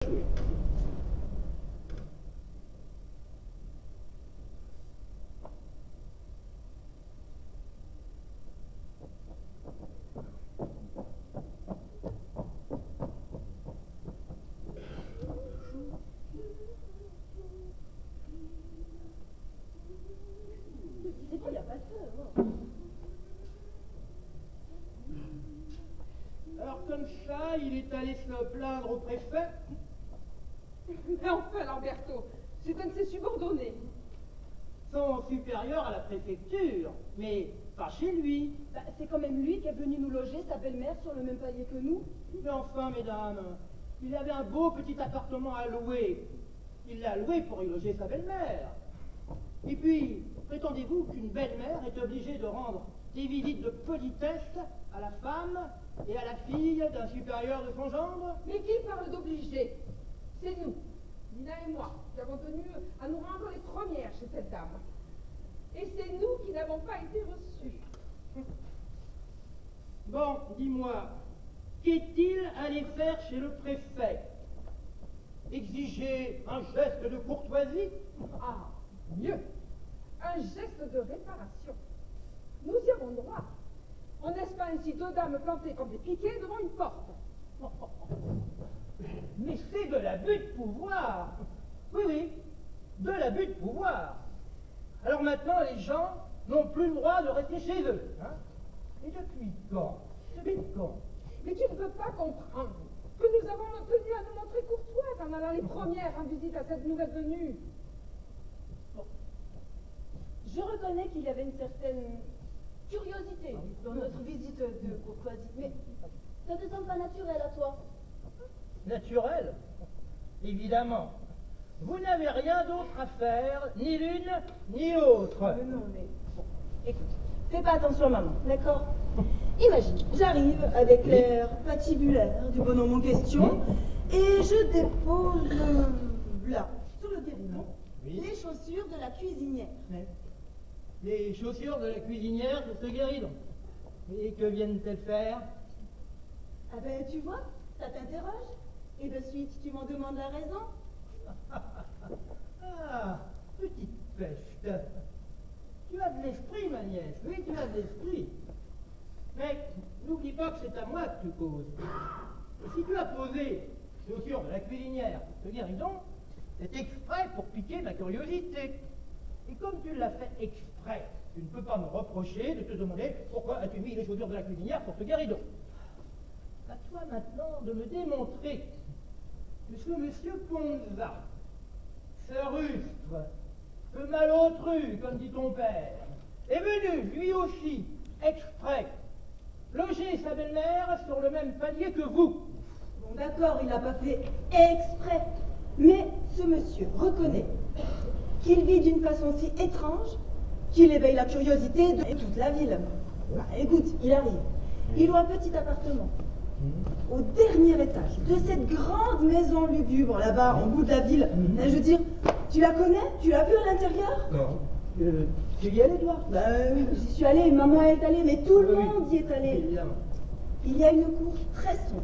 Alors comme ça, il est allé se plaindre au préfet. Mais enfin, Lamberto, c'est un de ses subordonnés. Son supérieur à la préfecture, mais pas chez lui. Bah, c'est quand même lui qui est venu nous loger, sa belle-mère, sur le même palier que nous. Mais enfin, mesdames, il avait un beau petit appartement à louer. Il l'a loué pour y loger sa belle-mère. Et puis, prétendez-vous qu'une belle-mère est obligée de rendre des visites de politesse à la femme et à la fille d'un supérieur de son gendre? Mais qui parle d'obligé? C'est nous, Nina et moi, qui avons tenu à nous rendre les premières chez cette dame. Et c'est nous qui n'avons pas été reçus. Bon, dis-moi, qu'est-il allé faire chez le préfet? Exiger un geste de courtoisie? Ah, mieux, un geste de réparation. Nous y avons droit. On n'est pas ainsi deux dames plantées comme des piquets devant une porte. Mais c'est de l'abus de pouvoir. Oui, oui, de l'abus de pouvoir. Alors maintenant, les gens n'ont plus le droit de rester chez eux. Hein? Et depuis quand? Depuis quand? Mais tu ne peux pas comprendre que nous avons tenu à nous montrer courtoises en allant les premières en visite à cette nouvelle venue. Je reconnais qu'il y avait une certaine curiosité dans notre visite de courtoisie, mais ça te semble pas naturel à toi? Naturel? Évidemment. Vous n'avez rien d'autre à faire, ni l'une ni l'autre. Non, mais bon, écoute, fais pas attention à maman, d'accord? Imagine, j'arrive avec l'air patibulaire du bonhomme en question et je dépose là, sur le guéridon, les chaussures de la cuisinière. Mais les chaussures de la cuisinière sur ce guéridon. Et que viennent-elles faire? Ah ben, tu vois, ça t'interroge. Et de suite, tu m'en demandes la raison? Ah, petite peste. Tu as de l'esprit, ma nièce. Oui, tu as de l'esprit. Mais n'oublie pas que c'est à moi que tu causes. Et si tu as posé chaussures de la cuisinière sur ce guéridon, c'est exprès pour piquer ma curiosité. Et comme tu l'as fait exprès, tu ne peux pas me reprocher de te demander pourquoi as-tu mis les chaussures de la cuisinière sur ce guéridon. À toi maintenant de me démontrer que ce monsieur Ponza, ce rustre, ce malotru, comme dit ton père, est venu, lui aussi, exprès, loger sa belle-mère sur le même palier que vous. Bon, d'accord, il n'a pas fait exprès. Mais ce monsieur reconnaît qu'il vit d'une façon si étrange qu'il éveille la curiosité de toute la ville. Bah, écoute, il arrive. Il loue un petit appartement au dernier étage de cette grande maison lugubre là-bas, en bout de la ville. Je veux dire, tu la connais? Tu l'as vue à l'intérieur? Non. Tu y allais, toi? Bah oui, j'y suis allée, maman est allée, mais tout le monde y est allé. Évidemment. Il y a une cour très sombre.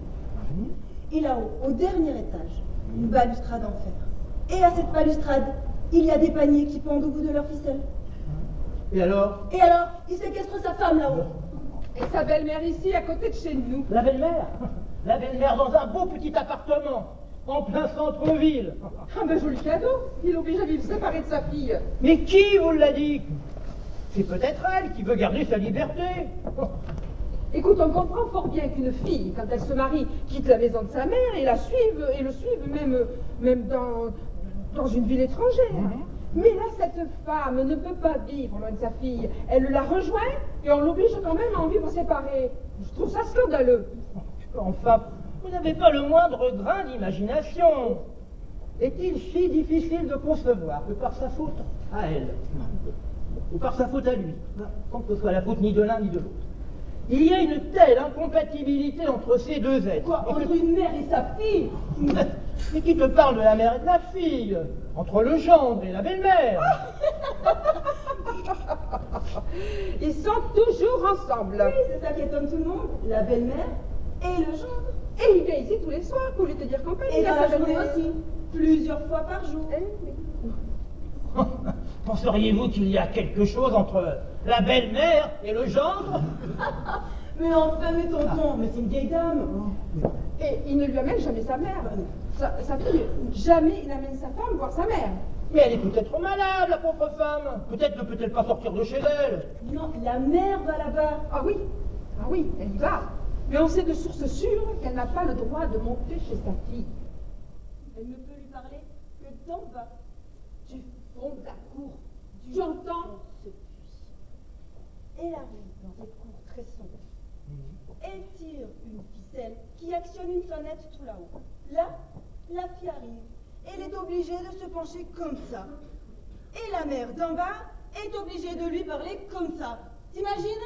Et là-haut, au dernier étage, une balustrade en fer. Et à cette balustrade, il y a des paniers qui pendent au bout de leur ficelle. Et alors? Et alors, il séquestre sa femme là-haut. Et sa belle-mère ici, à côté de chez nous. La belle-mère? La belle-mère dans un beau petit appartement, en plein centre-ville. Ah ben joli cadeau, il oblige à vivre séparé de sa fille. Mais qui vous l'a dit? C'est peut-être elle qui veut garder sa liberté. Écoute, on comprend fort bien qu'une fille, quand elle se marie, quitte la maison de sa mère et le suive même dans une ville étrangère. Mais là, cette femme ne peut pas vivre loin de sa fille. Elle la rejoint et on l'oblige quand même à en vivre séparés. Je trouve ça scandaleux. Enfin, vous n'avez pas le moindre grain d'imagination. Est-il si difficile de concevoir que par sa faute à elle, ou par sa faute à lui, sans que ce soit la faute ni de l'un ni de l'autre, il y a une telle incompatibilité entre ces deux êtres? Quoi, entre une mère et sa fille? Mais qui te parle de la mère et de la fille? Entre le gendre et la belle-mère? Ils sont toujours ensemble. Oui, c'est ça qui étonne tout le monde. La belle-mère et le gendre. Et il vient ici tous les soirs pour lui tenir compagnie. Et dans la journée belle-mère. aussi, plusieurs fois par jour. Eh oui. Penseriez-vous qu'il y a quelque chose entre la belle-mère et le gendre? Mais enfin, mais tonton, mais c'est une vieille dame. Et il ne lui amène jamais sa mère. Sa fille, jamais il n'amène sa femme voir sa mère. Mais elle est peut-être malade, la pauvre femme. Peut-être ne peut-elle pas sortir de chez elle. Non, la mère va là-bas. Ah oui, elle y va. Mais on sait de source sûre qu'elle n'a pas le droit de monter chez sa fille. Elle ne peut lui parler que d'en bas. Du fond de la cour. Tu entends? Ce puits. Elle arrive dans des cours très sombres. Elle tire une ficelle qui actionne une sonnette tout là-haut. Là, la fille arrive. Elle est obligée de se pencher comme ça. Et la mère d'en bas est obligée de lui parler comme ça. T'imagines?